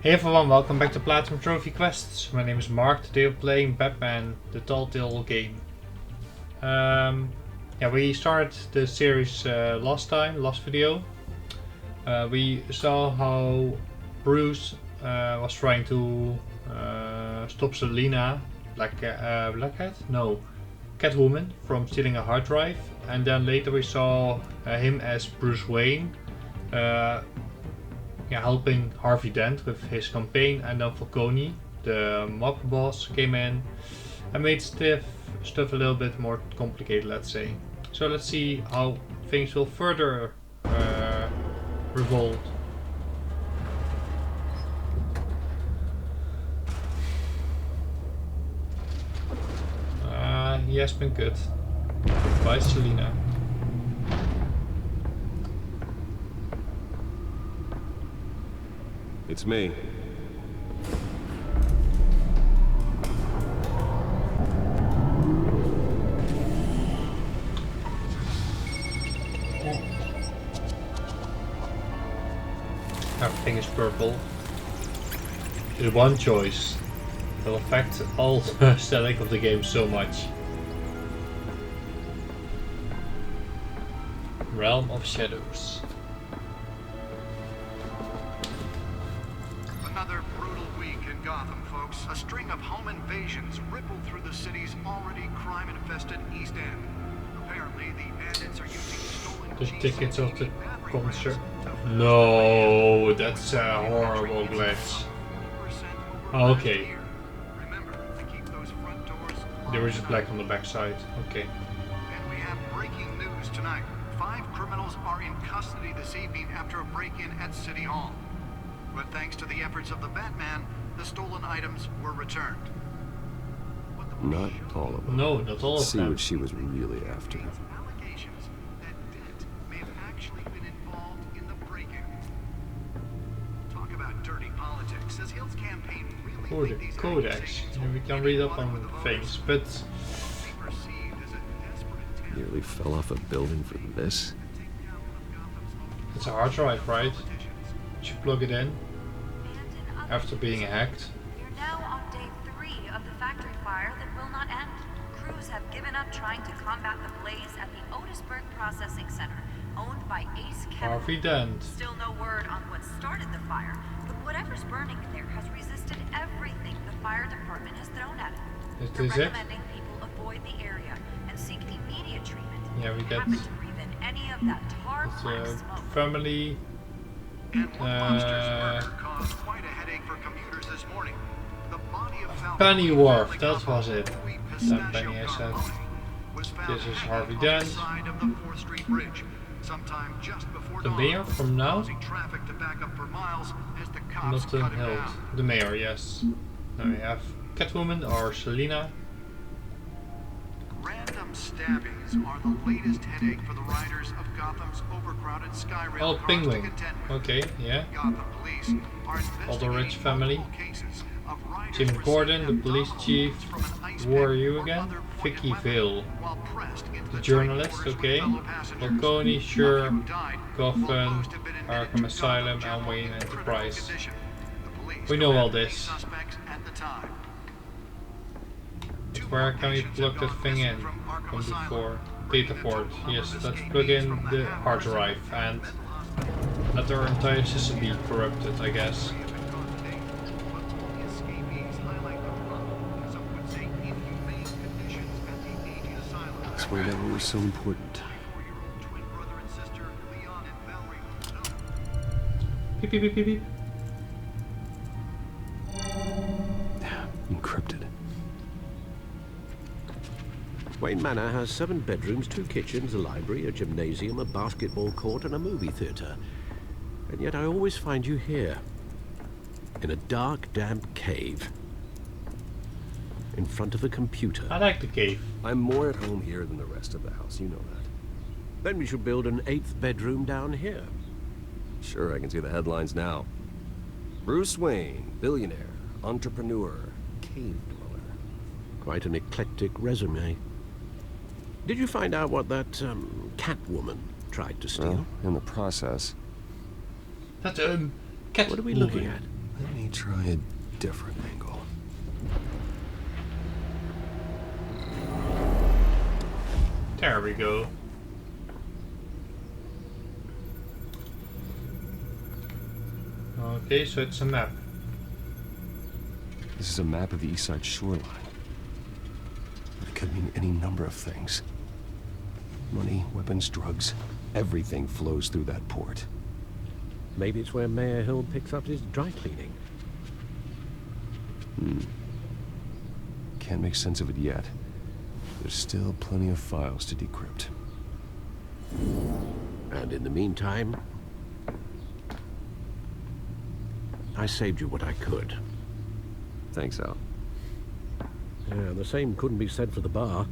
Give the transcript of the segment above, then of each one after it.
Hey everyone, welcome back to Platinum Trophy Quests. My name is Mark. Today we're playing Batman, the Telltale game. We started the series last video. We saw how Bruce was trying to stop Selina, Catwoman, from stealing a hard drive, and then later we saw him as Bruce Wayne. Helping Harvey Dent with his campaign, and then Falcone, the mob boss, came in and made stuff a little bit more complicated, let's say. So let's see how things will further revolve. He has been good. Goodbye, Selina. It's me. Everything is purple. There's one choice. It will affect all the aesthetic of the game so much. Realm of Shadows. Another brutal week in Gotham, folks. A string of home invasions rippled through the city's already crime-infested East End. Apparently, the bandits are using stolen The tickets of the concert. No, that's a horrible glitch. Okay. Remember to keep those front doors. There is black on the backside. Okay. And we have breaking news tonight. 5 criminals are in custody this evening after a break-in at City Hall. But thanks to the efforts of the Batman, the stolen items were returned. Not all of them. No, not all Let's of see them. what she was really after. Allegations that Dent may have actually been involved in the break-in. Talk about dirty politics. Says Hill's campaign really leaked these Codex. accusations We can read up on things, but be perceived as a desperate attempt Nearly fell off a building for this. to take down one of Gotham's most it's a hard drive, right? politicians. You plug it in And in after being hacked. We're now on day 3 of the factory fire that will not end. Crews have given up trying to combat the blaze at the Otisburg Processing Center, owned by Ace Harvey Chemical. Dent. Still no word on what started the fire, but whatever's burning in there has resisted everything the fire department has thrown at it. Is They're this it? recommending people avoid the area and seek immediate treatment. Yeah, we if get you happen to breathe in any of that tar black the smoke. family. And one monster's murder caused quite a headache for commuters this morning. The body of Falcone, Pennyworth, family that couple was it. Louis That Pistachio Penny I said. Carbone, was found This is hanging Harvey on Dent. the side of the 4th Street Bridge, sometime just before The dawn, mayor from now? causing traffic to back up for miles as the cops Not cut him held. down. The mayor, yes. Now we have Catwoman or Selina. Random stabbings are the latest headache for the riders of Gotham's overcrowded Skyrail Oh, cars to Penguin. contend with. Okay, yeah. Gotham police are All the rich investigating family. multiple cases of riders Jim Gordon, the receiving police abdominal chief. wounds from an ice Who are pick you or again? other pointed Vicky weapon Vale. while pressed into The tight journalist, quarters with okay. fellow passengers. Falcone, None sure. who died Gotham, will most have been admitted Arkham to Asylum, Gotham General Wayne in critical Enterprise. condition. The police We know don't all have any this. suspects at the time. Two Where more can we patients plug have that gone thing missing in from Arkham from Asylum, before? bringing Data the port. total Yes, number of let's plug escapees in from the Hampton hard Prison drive to and mental hospital. let our entire system be corrupted, I guess. Three have been caught today, but all the escapees highlight the rough, some would say inhumane conditions at the aging asylum. That's why that was so important. 4-year-old twin brother and sister, Leon and Valerie Snow. Beep beep beep beep beep. Encrypted. Wayne Manor has 7 bedrooms, 2 kitchens, a library, a gymnasium, a basketball court, and a movie theater. And yet I always find you here, in a dark, damp cave, in front of a computer. I like the cave. I'm more at home here than the rest of the house, you know that. Then we should build an 8th bedroom down here. Sure, I can see the headlines now. Bruce Wayne, billionaire, entrepreneur, cave dweller. Quite an eclectic resume. Did you find out what that Catwoman tried to steal? Well, in the process. That Catwoman. What are we looking at? Let me try a different angle. There we go. Okay, so it's a map. This is a map of the east side shoreline. It could mean any number of things. Money, weapons, drugs, everything flows through that port. Maybe it's where Mayor Hill picks up his dry cleaning. Can't make sense of it yet. There's still plenty of files to decrypt. And in the meantime, I saved you what I could. Thanks, Al. Yeah, the same couldn't be said for the bar.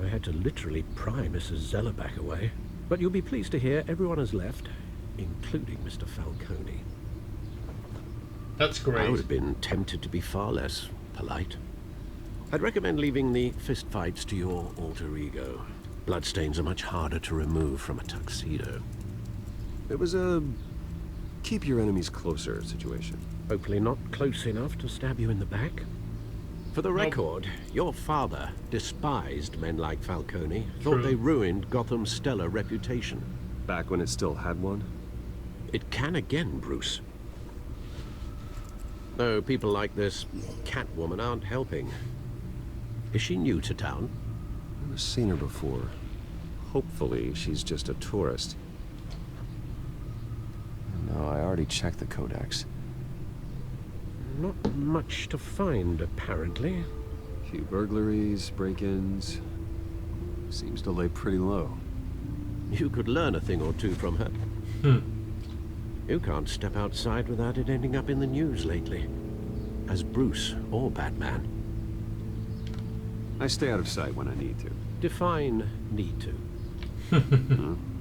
I had to literally pry Mrs. Zellerback away. But you'll be pleased to hear everyone has left, including Mr. Falcone. That's great. I would have been tempted to be far less polite. I'd recommend leaving the fistfights to your alter ego. Bloodstains are much harder to remove from a tuxedo. It was a keep your enemies closer situation. Hopefully not close enough to stab you in the back. For the record, your father despised men like Falcone, thought they ruined Gotham's stellar reputation. Back when it still had one? It can again, Bruce. Though people like this Catwoman aren't helping. Is she new to town? I've never seen her before. Hopefully, she's just a tourist. No, I already checked the codex. Not much to find, apparently. A few burglaries, break-ins. Seems to lay pretty low. You could learn a thing or two from her. You can't step outside without it ending up in the news lately. As Bruce or Batman. I stay out of sight when I need to. Define need to.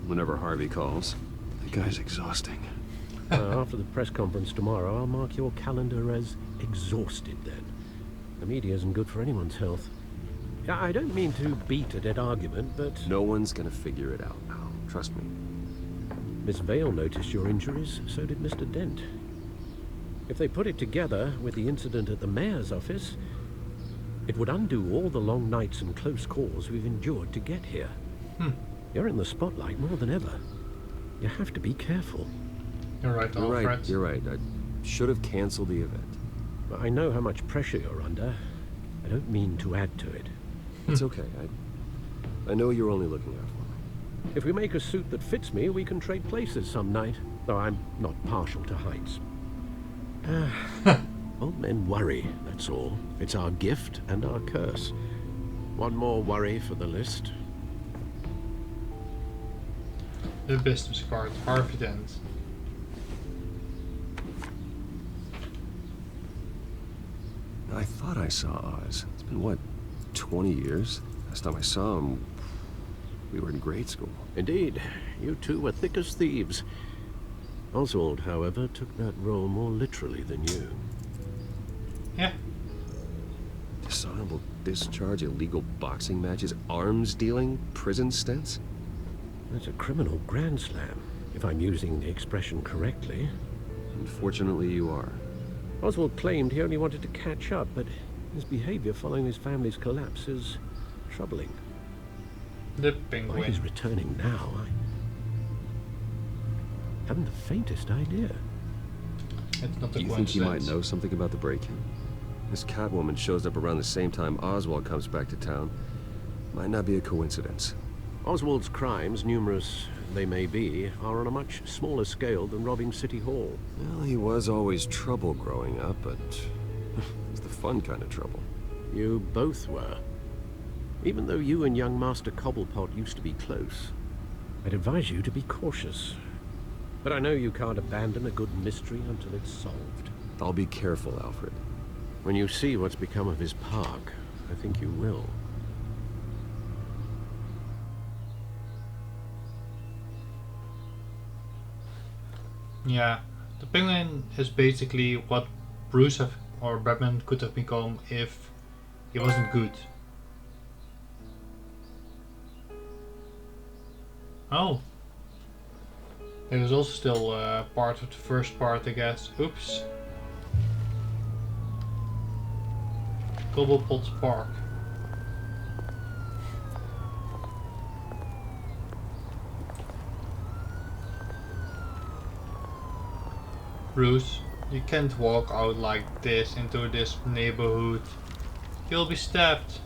Whenever Harvey calls. The guy's exhausting. After the press conference tomorrow, I'll mark your calendar as exhausted then. The media isn't good for anyone's health. I don't mean to beat a dead argument, but... No one's gonna figure it out now. Trust me. Miss Vale noticed your injuries, so did Mr. Dent. If they put it together with the incident at the mayor's office, it would undo all the long nights and close calls we've endured to get here. You're in the spotlight more than ever. You have to be careful. You're right, Alfred. You're right. I should have canceled the event. I know how much pressure you're under. I don't mean to add to it. It's okay. I know you're only looking out for me. If we make a suit that fits me, we can trade places some night. Though I'm not partial to heights. Old men worry, that's all. It's our gift and our curse. One more worry for the list. The business card, Harvey Dent. I thought I saw Oz. It's been, what, 20 years? Last time I saw him, we were in grade school. Indeed, you two were thick as thieves. Oswald, however, took that role more literally than you. Yeah. Dishonorable discharge, illegal boxing matches, arms dealing, prison stints? That's a criminal grand slam, if I'm using the expression correctly. Unfortunately, you are. Oswald claimed he only wanted to catch up, but his behavior following his family's collapse is troubling. The Why penguin. he's returning now, I haven't the faintest idea. It's not a Do you think he might coincidence. know something about the break-in? This Catwoman shows up around the same time Oswald comes back to town. Might not be a coincidence. Oswald's crimes, numerous they may be, are on a much smaller scale than robbing City Hall. Well, he was always trouble growing up, but it's the fun kind of trouble. You both were. Even though you and young Master Cobblepot used to be close, I'd advise you to be cautious. But I know you can't abandon a good mystery until it's solved. I'll be careful, Alfred. When you see what's become of his park, I think you will. Yeah, the penguin is basically what Bruce or Batman could have become if he wasn't good. Oh. It was also still part of the first part, I guess. Oops. Cobblepot Park. Bruce, you can't walk out like this into this neighborhood. You'll be stabbed.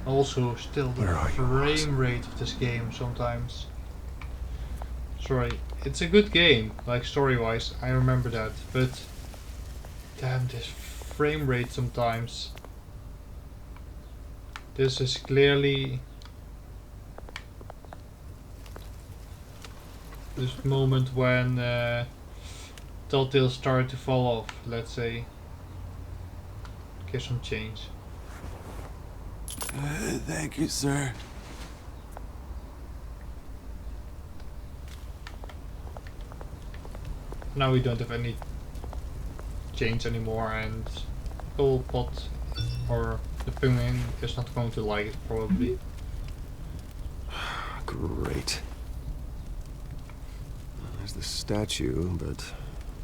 Also, still the frame rate of this game sometimes. Sorry, it's a good game, like story-wise, I remember that, but damn, this frame rate sometimes. This is clearly this moment when Telltale started to fall off, let's say. Give some change. Thank you, sir. Now we don't have any change anymore, and Cobblepot or the penguin is not going to like it probably. Great. There's the statue, but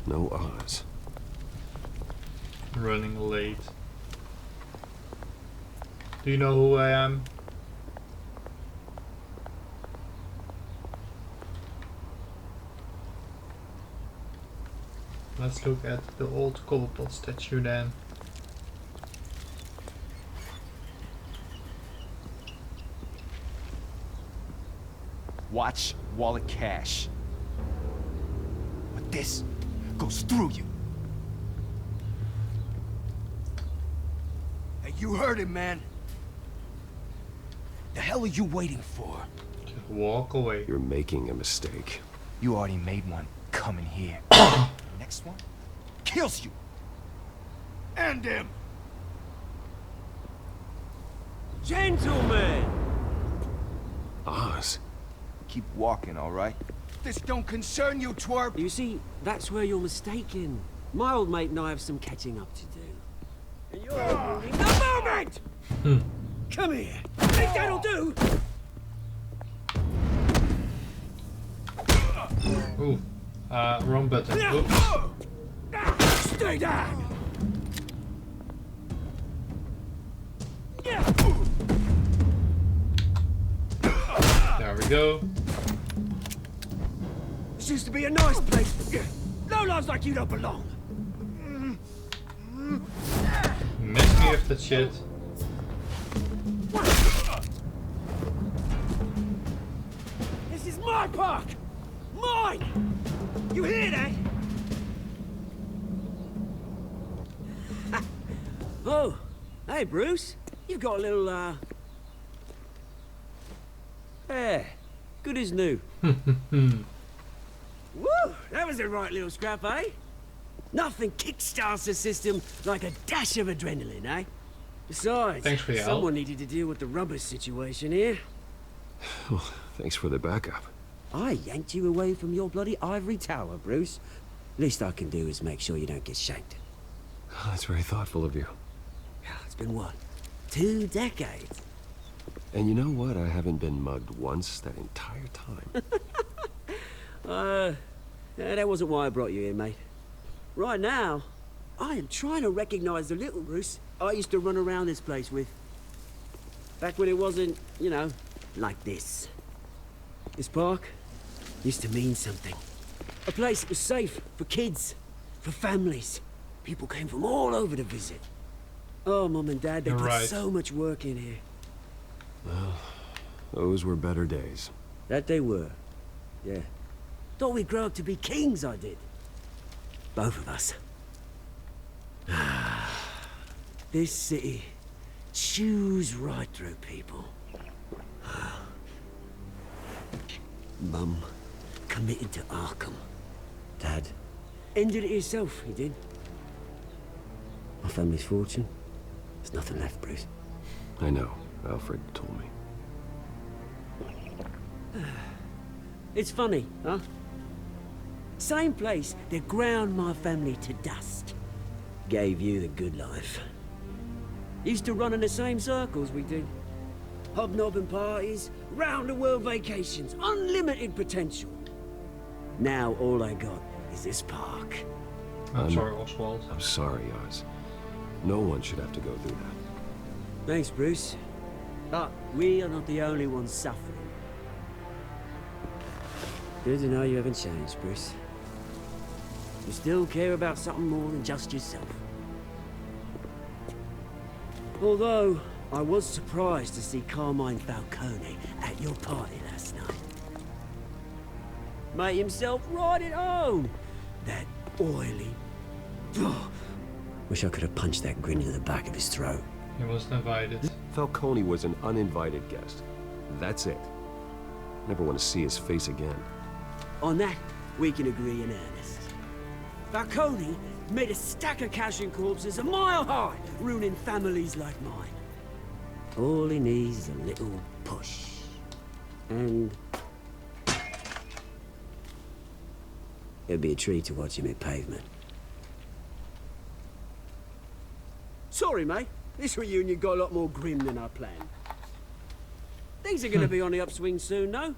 no Oz. Running late. Do you know who I am? Let's look at the old Cobblepot statue then. Watch wallet cash. But this goes through you. Hey, you heard it, man. The hell are you waiting for? Just walk away. You're making a mistake. You already made one coming here. Next one kills you. And him. Gentlemen! Oz? Keep walking, all right? This don't concern you, twerp. You see, that's where you're mistaken. My old mate and I have some catching up to do. And you're ruining the moment! Come here. Think that'll do? Ooh, wrong button. Oops. Stay down! There we go. This used to be a nice place. No lives like you don't belong. Miss me with that shit. This is my park! Mine! You hear that? Oh, hey Bruce. You've got a little, Yeah, good as new. Woo! That was a right little scrap, eh? Nothing kickstarts the system like a dash of adrenaline, eh? Besides, Thanks for your help. someone needed to deal with the rubber situation here. Well, thanks for the backup. I yanked you away from your bloody ivory tower, Bruce. Least I can do is make sure you don't get shanked. Oh, that's very thoughtful of you. It's been what? 2 decades? And you know what? I haven't been mugged once that entire time. That wasn't why I brought you here, mate. Right now, I am trying to recognize the little Bruce I used to run around this place with. Back when it wasn't, you know, like this. This park used to mean something. A place that was safe for kids, for families. People came from all over to visit. Oh, Mum and Dad, they You're put right. so much work in here. Well, those were better days. That they were. Yeah. Thought we'd grow up to be kings, I did. Both of us. This city chews right through people. Mum committed to Arkham. Dad ended it himself, he did. My family's fortune. There's nothing left, Bruce. I know. Alfred told me. It's funny, huh? Same place that ground my family to dust. Gave you the good life. Used to run in the same circles we did. Hobnobbing parties, round-the-world vacations, unlimited potential. Now all I got is this park. I'm sorry, Oswald. I'm sorry, Oz. No one should have to go through that. Thanks, Bruce. But we are not the only ones suffering. Good to know you haven't changed, Bruce. You still care about something more than just yourself. Although, I was surprised to see Carmine Falcone at your party last night. Made himself right at home. That oily... Wish I could have punched that grin in the back of his throat. He wasn't invited. Falcone was an uninvited guest. That's it. Never want to see his face again. On that, we can agree in earnest. Falcone made a stack of cash and corpses a mile high, ruining families like mine. All he needs is a little push. And... it'd be a treat to watch him hit pavement. Sorry, mate. This reunion got a lot more grim than I planned. Things are gonna be on the upswing soon, no?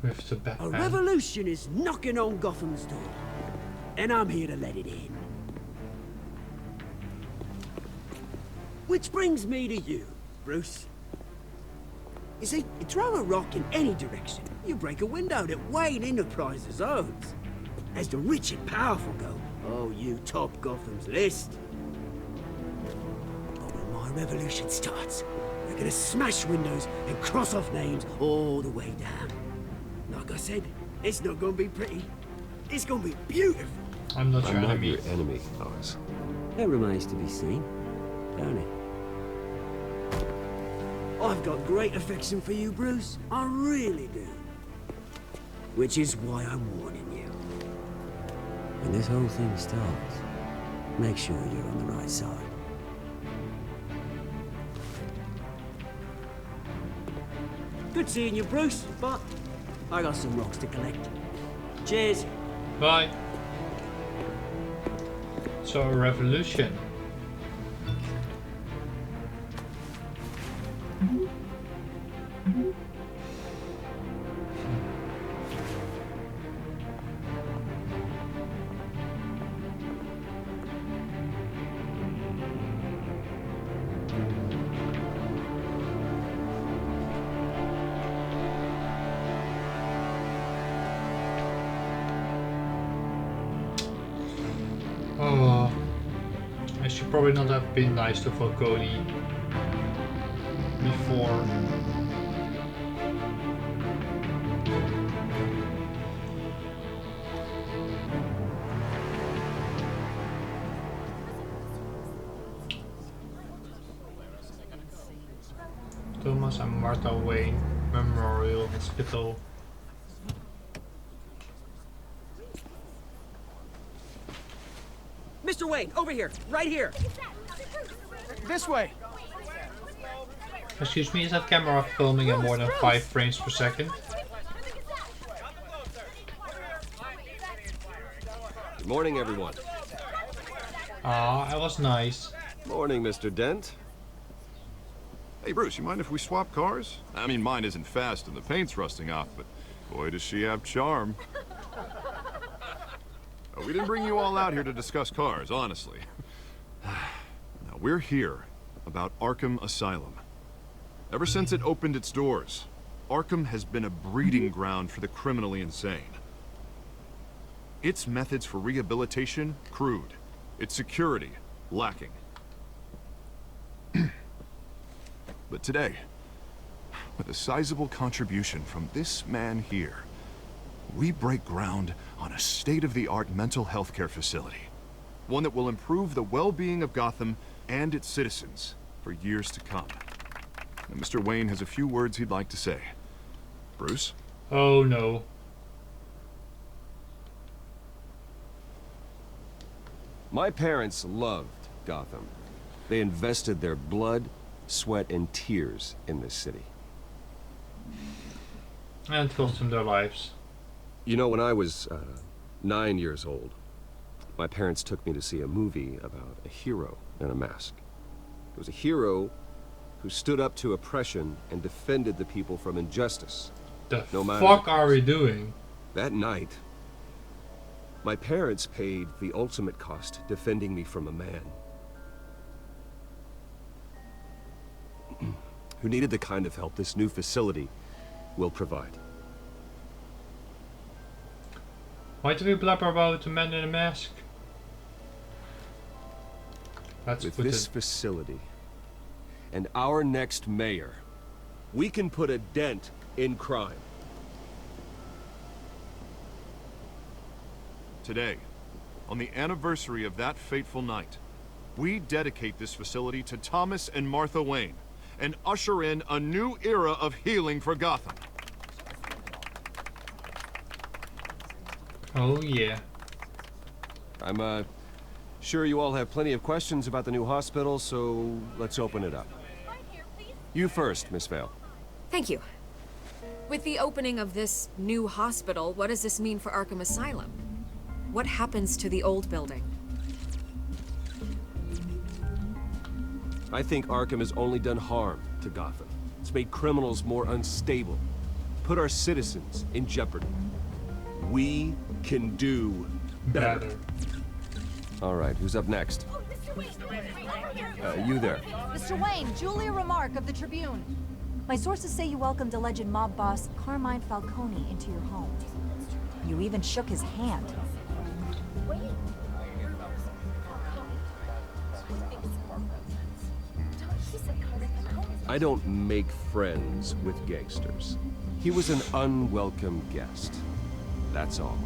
With the A Batman. revolution is knocking on Gotham's door. And I'm here to let it in. Which brings me to you, Bruce. You see, you throw a rock in any direction, you break a window that Wayne Enterprises owns. As the rich and powerful go, oh, you top Gotham's list. But when my revolution starts, they're gonna smash windows and cross off names all the way down. Like I said, it's not gonna be pretty. It's gonna be beautiful. I'm not your I'm not enemy. your enemy, Oz. That remains to be seen, don't it? I've got great affection for you, Bruce. I really do. Which is why I'm warning you. When this whole thing starts, make sure you're on the right side. Good seeing you, Bruce, but I got some rocks to collect. Cheers. Bye. So a revolution. Oh, I should probably not have been nice to Falcone before. Thomas and Martha Wayne Memorial Hospital. Mr. Wayne, over here, right here. This way. Excuse me, is that camera filming at more than 5 frames per second? Good morning, everyone. Ah, that was nice. Morning, Mr. Dent. Hey, Bruce, you mind if we swap cars? I mean, mine isn't fast and the paint's rusting off, but boy, does she have charm. We didn't bring you all out here to discuss cars, honestly. Now, we're here about Arkham Asylum. Ever since it opened its doors, Arkham has been a breeding ground for the criminally insane. Its methods for rehabilitation, crude. Its security, lacking. But today, with a sizable contribution from this man here, we break ground on a state-of-the-art mental health care facility. One that will improve the well-being of Gotham and its citizens for years to come. And Mr. Wayne has a few words he'd like to say. Bruce? Oh no. My parents loved Gotham. They invested their blood, sweat, and tears in this city. And it cost them their lives. You know, when I was 9 years old, my parents took me to see a movie about a hero in a mask. It was a hero who stood up to oppression and defended the people from injustice. The No matter fuck the are we doing? That night, My parents paid the ultimate cost defending me from a man who needed the kind of help this new facility will provide. Why do we blabber about the man in a mask? Let's With put this it. facility and our next mayor, we can put a dent in crime. Today, on the anniversary of that fateful night, we dedicate this facility to Thomas and Martha Wayne and usher in a new era of healing for Gotham. Oh yeah. I'm sure you all have plenty of questions about the new hospital, so let's open it up. You first, Miss Vale. Thank you. With the opening of this new hospital, what does this mean for Arkham Asylum? What happens to the old building? I think Arkham has only done harm to Gotham. It's made criminals more unstable, put our citizens in jeopardy. We can do better. All right, who's up next? You there. Mr. Wayne, Julia Remark of the Tribune. My sources say you welcomed alleged mob boss Carmine Falcone into your home. You even shook his hand. I don't make friends with gangsters. He was an unwelcome guest. That's all.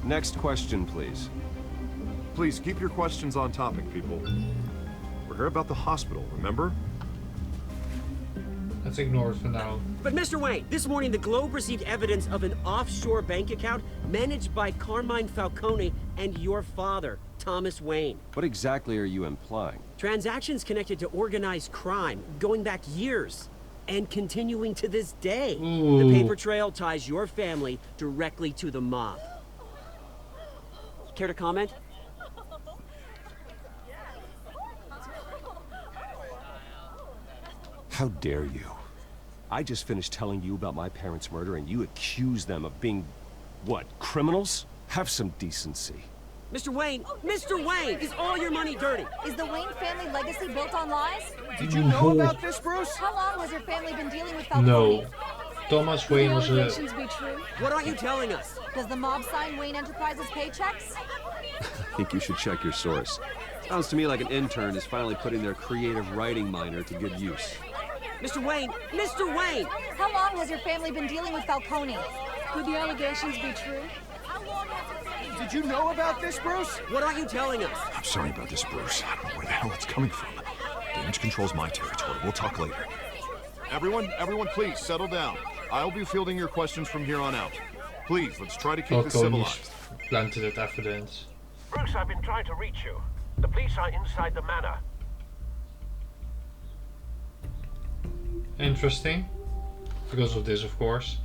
Next question, please. Please keep your questions on topic, people. We're here about the hospital, remember? Let's ignore it for now. But Mr. Wayne, this morning the Globe received evidence of an offshore bank account managed by Carmine Falcone and your father, Thomas Wayne. What exactly are you implying? Transactions connected to organized crime, going back years, and continuing to this day. Ooh. The paper trail ties your family directly to the mob. Care to comment? How dare you? I just finished telling you about my parents' murder and you accuse them of being, what, criminals? Have some decency. Mr. Wayne, Mr. Wayne, is all your money dirty? Is the Wayne family legacy built on lies? Did you know about this, Bruce? How long has your family been dealing with Falcone? No. Thomas Could Wayne the was a... allegations be true? What aren't you telling us? Does the mob sign Wayne Enterprises paychecks? I think you should check your source. Sounds to me like an intern is finally putting their creative writing minor to good use. Mr. Wayne, Mr. Wayne! How long has your family been dealing with Falcone? Could the allegations be true? Did you know about this, Bruce? What aren't you telling us? I'm sorry about this, Bruce. I don't know where the hell it's coming from. Damage control's my territory. We'll talk later. Everyone, please, settle down. I'll be fielding your questions from here on out. Please, let's try to keep this Falcone civilized. planted it evidence. Bruce, I've been trying to reach you. The police are inside the manor. Interesting. Because of this, of course.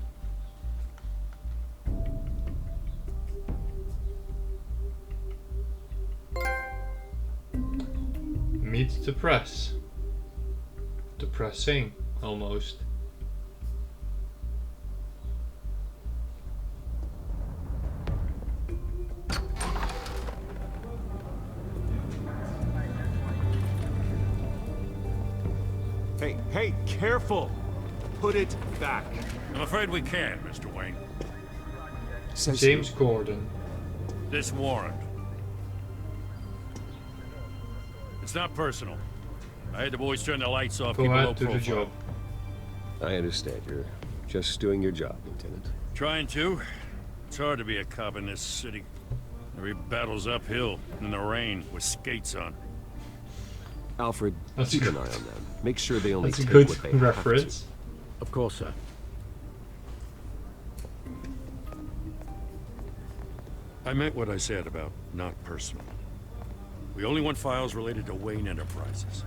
Meet the press. Depressing, almost. Hey, careful! Put it back. I'm afraid we can't, Mr. Wayne. Says James Gordon. This warrant. It's not personal. I had the boys turn the lights off, Go keep a low ahead, do the profile. job. I understand. You're just doing your job, Lieutenant. Trying to. It's hard to be a cop in this city. Every battle's uphill, in the rain, with skates on. Alfred, That's keep a an eye on them. Make sure they only That's a take good what they reference. Of course, sir. I meant what I said about not personal. We only want files related to Wayne Enterprises.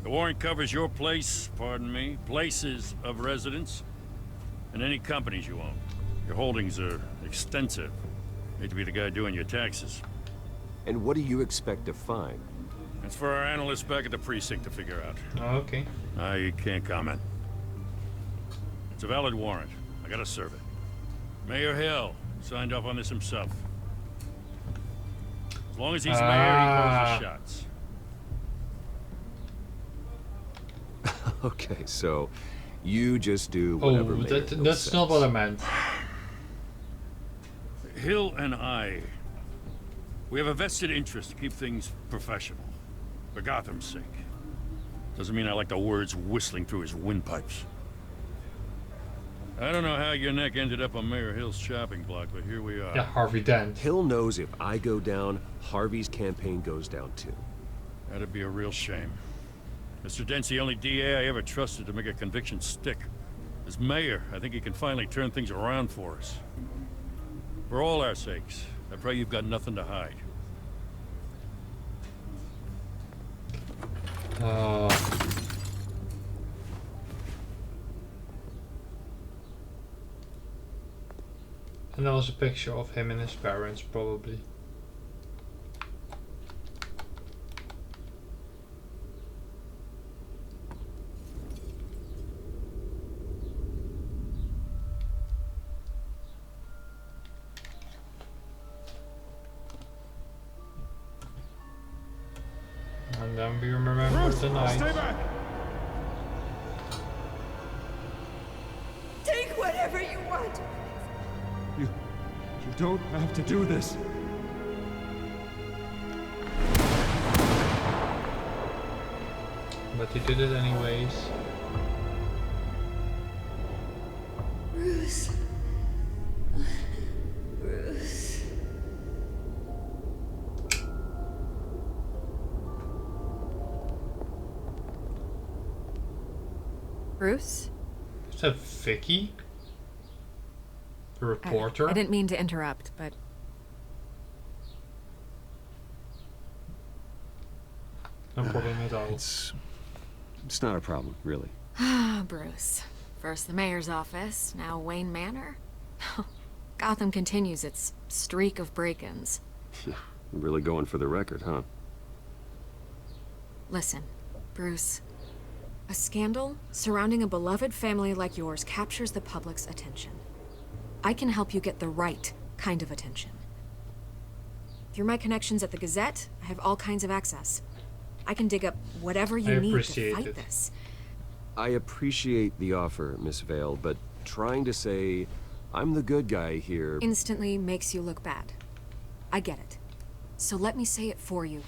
The warrant covers your place, pardon me, places of residence, and any companies you own. Your holdings are extensive. Hate to be the guy doing your taxes. to. And what do you expect to find? That's for our analysts back at the precinct to figure out. Oh, okay. I can't comment. It's a valid warrant. I gotta serve it. Mayor Hill, Signed off on this himself. As long as he's mayor, he calls the shots. Okay, so you just do whatever mayor that's says. not what I meant. Hill and I, we have a vested interest to keep things professional. For Gotham's sake. Doesn't mean I like the words whistling through his windpipes. I don't know how your neck ended up on Mayor Hill's shopping block, but here we are. Yeah, Harvey Dent. Hill knows if I go down, Harvey's campaign goes down too. That'd be a real shame. Mr. Dent's the only DA I ever trusted to make a conviction stick. As mayor, I think he can finally turn things around for us. For all our sakes, I pray you've got nothing to hide. And there was a picture of him and his parents, probably. And then we remember the night. Stay back! Take whatever you want. You don't have to do this. But he did it anyways. Bruce. Bruce. Bruce? Is that Vicky? The reporter? I didn't mean to interrupt, but... No problem at all. It's not a problem, really. Ah, Bruce. First the mayor's office, now Wayne Manor. Gotham continues its streak of break-ins. Really going for the record, huh? Listen, Bruce. A scandal surrounding a beloved family like yours captures the public's attention. I can help you get the right kind of attention. Through my connections at the Gazette, I have all kinds of access. I can dig up whatever you need to fight this. I appreciate the offer, Miss Vale, but trying to say I'm the good guy here Instantly makes you look bad. I get it. So let me say it for you.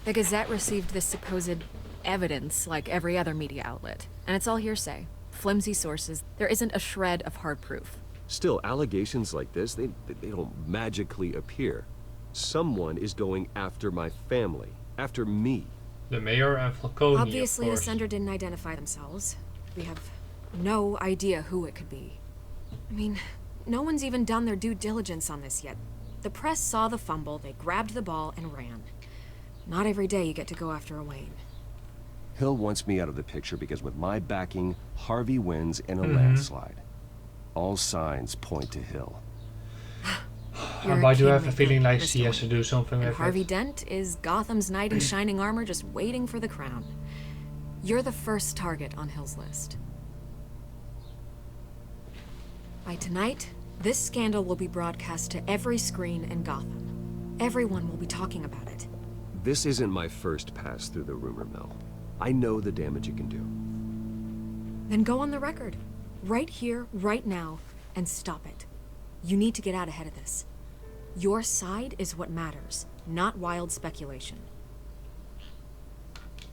The Gazette received this supposed evidence like every other media outlet, and it's all hearsay. Flimsy sources. There isn't a shred of hard proof. Still, allegations like this, they don't magically appear. Someone is going after my family, after me. The mayor and Falcone, Obviously, of the course. sender didn't identify themselves. We have no idea who it could be. I mean, no one's even done their due diligence on this yet. The press saw the fumble, they grabbed the ball and ran. Not every day you get to go after a Wayne. Hill wants me out of the picture because with my backing, Harvey wins in a landslide. All signs point to Hill. And I do have a feeling like he has to do something And with Harvey it. Dent is Gotham's knight in shining armor just waiting for the crown. You're the first target on Hill's list. By tonight, this scandal will be broadcast to every screen in Gotham. Everyone will be talking about it. This isn't my first pass through the rumor mill. I know the damage it can do. Then go on the record. Right here, right now, and stop it. You need to get out ahead of this. Your side is what matters, not wild speculation.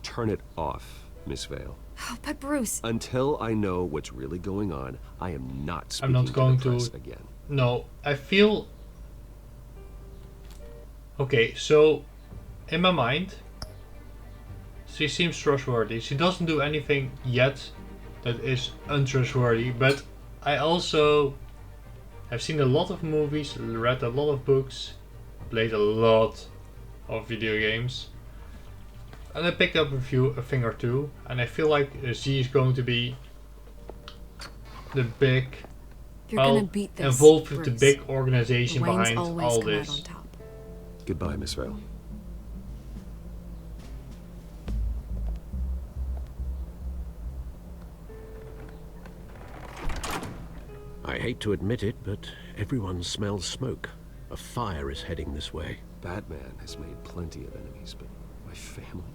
Turn it off, Miss Vale. Oh, but Bruce... Until I know what's really going on, I am not speaking I'm not going to the press to... again. No, I feel... Okay, so... In my mind... She seems trustworthy. She doesn't do anything yet that is untrustworthy, but I also have seen a lot of movies, read a lot of books, played a lot of video games, and I picked up a thing or two, and I feel like she is going to be the big, You're gonna beat this, involved with the Bruce. big organization The Waynes behind always all come out this. on top. Goodbye, Miss Vale. I hate to admit it, but everyone smells smoke. A fire is heading this way. Batman has made plenty of enemies, but my family?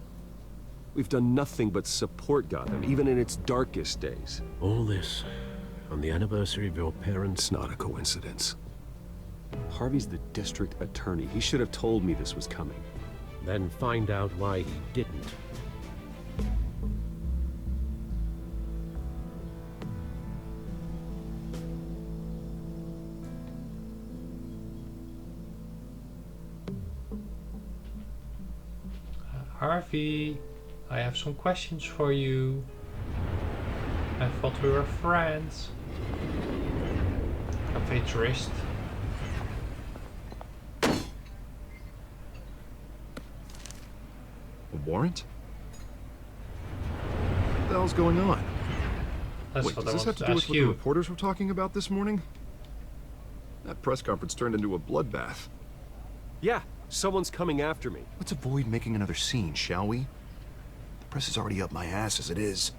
We've done nothing but support Gotham, even in its darkest days. All this on the anniversary of your parents' It's not a coincidence. Harvey's the district attorney. He should have told me this was coming. Then find out why he didn't. Harvey, I have some questions for you. I thought we were friends. Cafe Trist. A warrant? What the hell's going on? That's Wait, what does I this have wanted to to do with ask what the you. reporters were talking about this morning? That press conference turned into a bloodbath. Yeah, someone's coming after me. Let's avoid making another scene, shall we? The press is already up my ass as it is.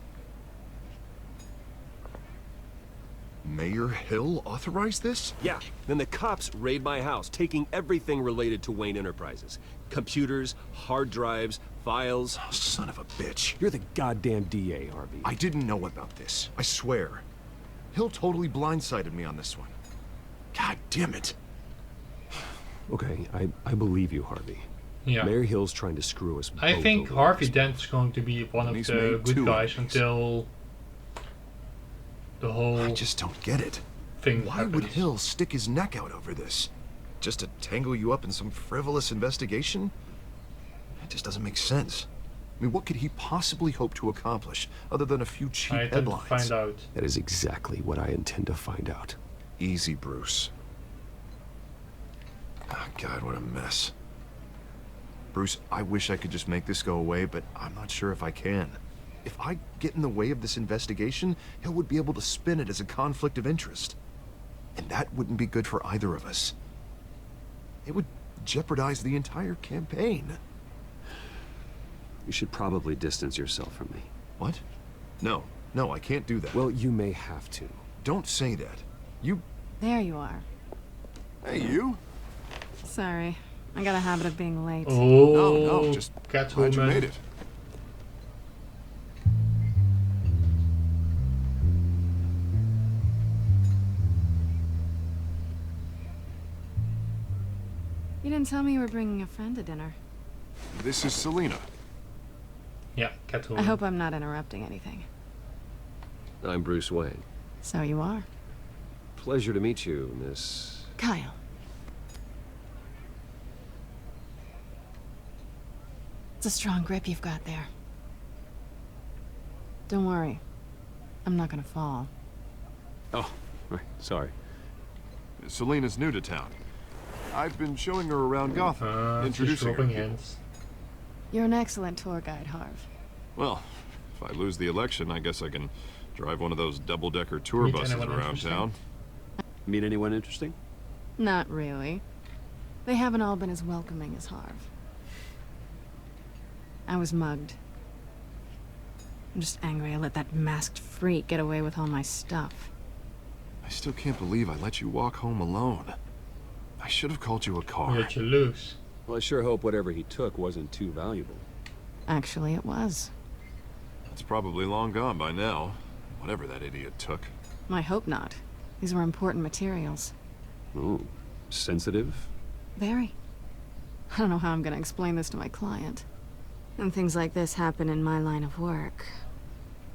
Mayor Hill authorized this? Yeah, then the cops raid my house, taking everything related to Wayne Enterprises. Computers, hard drives, files. Oh, son of a bitch. You're the goddamn DA, Harvey. I didn't know about this. I swear. Hill totally blindsided me on this one. God damn it. Okay, I believe you, Harvey. Yeah. Mayor Hill's trying to screw us I both think over. Harvey Dent is going to be one of He's the made good two guys enemies. until the whole I just don't get it. thing Why happens. would Hill stick his neck out over this? Just to tangle you up in some frivolous investigation? It just doesn't make sense. I mean, what could he possibly hope to accomplish other than a few cheap I intend to headlines? find out. That is exactly what I intend to find out. Easy, Bruce. Oh, God, what a mess. Bruce, I wish I could just make this go away, but I'm not sure if I can. If I get in the way of this investigation, Hill would be able to spin it as a conflict of interest. And that wouldn't be good for either of us. It would jeopardize the entire campaign. You should probably distance yourself from me. What? No, I can't do that. Well, you may have to. Don't say that. You... There you are. Hey, you? Sorry. I got a habit of being late. Oh, No, just Catwoman. glad you made it. You didn't tell me you were bringing a friend to dinner. This is Selina. Yeah, Catwoman. I hope I'm not interrupting anything. I'm Bruce Wayne. So you are. Pleasure to meet you, Miss... Kyle. It's a strong grip you've got there. Don't worry. I'm not gonna fall. Oh, right, sorry. Selina's new to town. I've been showing her around Gotham, She's introducing her. rubbing hands. You're an excellent tour guide, Harv. Well, if I lose the election, I guess I can drive one of those double-decker tour Meet buses anyone around interesting? town. Meet anyone interesting? Not really. They haven't all been as welcoming as Harv. I was mugged. I'm just angry I let that masked freak get away with all my stuff. I still can't believe I let you walk home alone. I should have called you a car. Let you lose. Well, I sure hope whatever he took wasn't too valuable. Actually, it was. It's probably long gone by now, whatever that idiot took. I hope not. These were important materials. Ooh, sensitive? Very. I don't know how I'm gonna explain this to my client. When things like this happen in my line of work,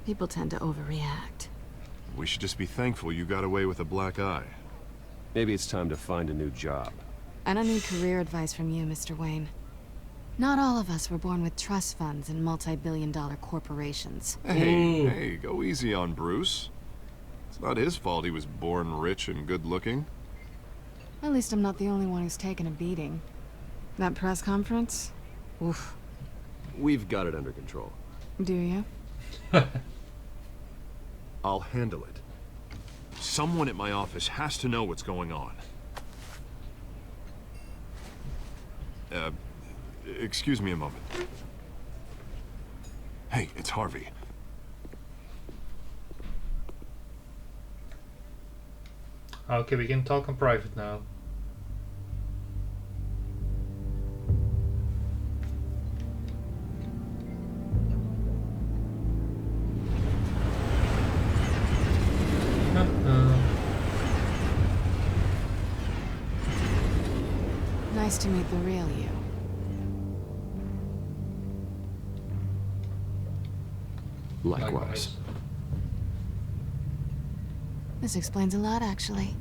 people tend to overreact. We should just be thankful you got away with a black eye. Maybe it's time to find a new job. I don't need career advice from you, Mr. Wayne. Not all of us were born with trust funds and multi-billion-dollar corporations. Hey, go easy on Bruce. It's not his fault he was born rich and good-looking. At least I'm not the only one who's taken a beating. That press conference? Oof. We've got it under control. Do you? I'll handle it. Someone at my office has to know what's going on. Excuse me a moment. Hey, it's Harvey. Okay, we can talk in private now. Nice to meet the real you. Likewise. This explains a lot, actually.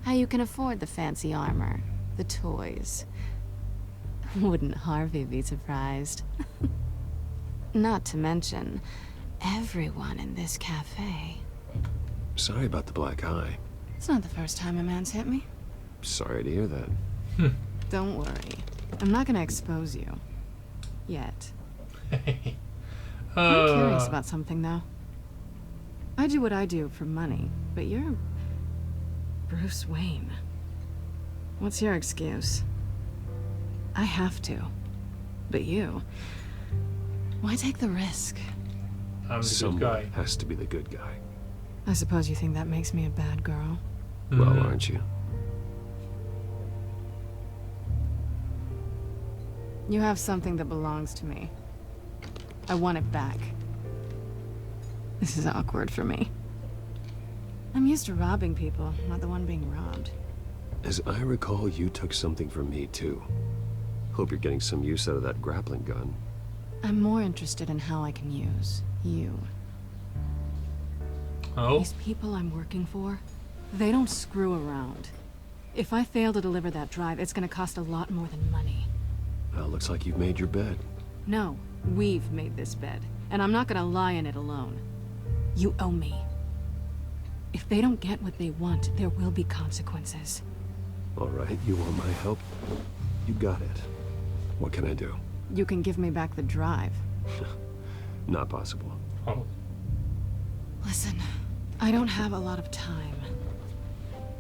How you can afford the fancy armor, the toys. Wouldn't Harvey be surprised? Not to mention, everyone in this cafe. Sorry about the black eye. It's not the first time a man's hit me. Sorry to hear that. Don't worry. I'm not gonna expose you. Yet. I'm curious about something, though. I do what I do for money, but you're... Bruce Wayne. What's your excuse? I have to. But you... Why take the risk? I'm the Someone good guy. has to be the good guy. I suppose you think that makes me a bad girl. Well, aren't you? You have something that belongs to me. I want it back. This is awkward for me. I'm used to robbing people, not the one being robbed. As I recall, you took something from me, too. Hope you're getting some use out of that grappling gun. I'm more interested in how I can use you. Oh? These people I'm working for, they don't screw around. If I fail to deliver that drive, it's gonna cost a lot more than money. Well, looks like you've made your bed. No, we've made this bed, and I'm not gonna lie in it alone. You owe me. If they don't get what they want, there will be consequences. All right, you want my help? You got it. What can I do? You can give me back the drive. Not possible. Oh. Listen, I don't have a lot of time.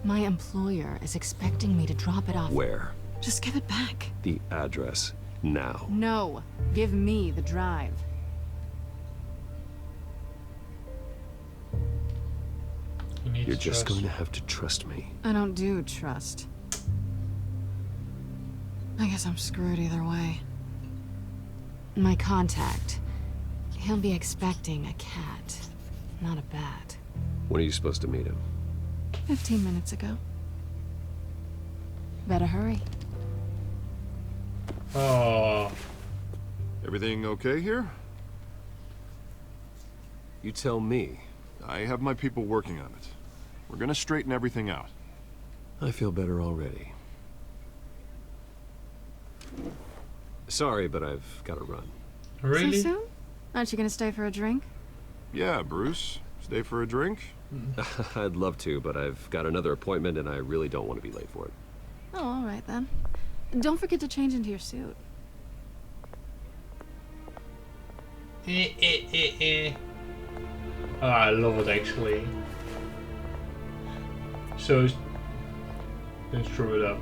My employer is expecting me to drop it off. Where? Just give it back. The address. Now. No, give me the drive. You're just going to have to trust me. I don't do trust. I guess I'm screwed either way. My contact. He'll be expecting a cat, not a bat. When are you supposed to meet him? 15 minutes ago. Better hurry. Oh. Everything okay here? You tell me. I have my people working on it. We're gonna straighten everything out. I feel better already. Sorry, but I've got to run. Really? So soon? Aren't you gonna stay for a drink? Yeah, Bruce. Stay for a drink? I'd love to, but I've got another appointment and I really don't want to be late for it. Oh, all right then. Don't forget to change into your suit. Oh, I love it actually. So, don't screw it up.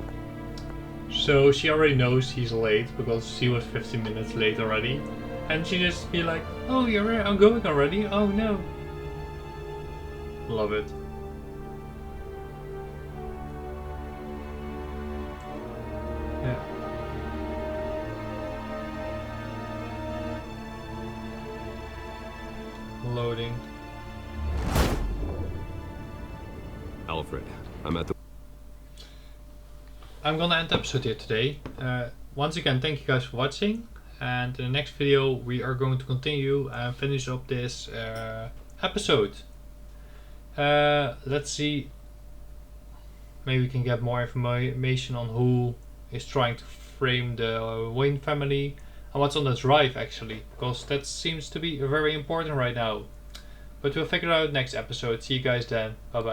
So she already knows he's late because she was 15 minutes late already, and she just be like, "Oh, I'm going already. Oh no." Love it. Yeah. Loading. Alfred, I'm at the... I'm gonna end the episode here today. Once again, thank you guys for watching, and in the next video we are going to continue and finish up this episode. Let's see, maybe we can get more information on who is trying to frame the Wayne family and what's on the drive actually, because that seems to be very important right now. But we'll figure it out next episode. See you guys then. Bye bye.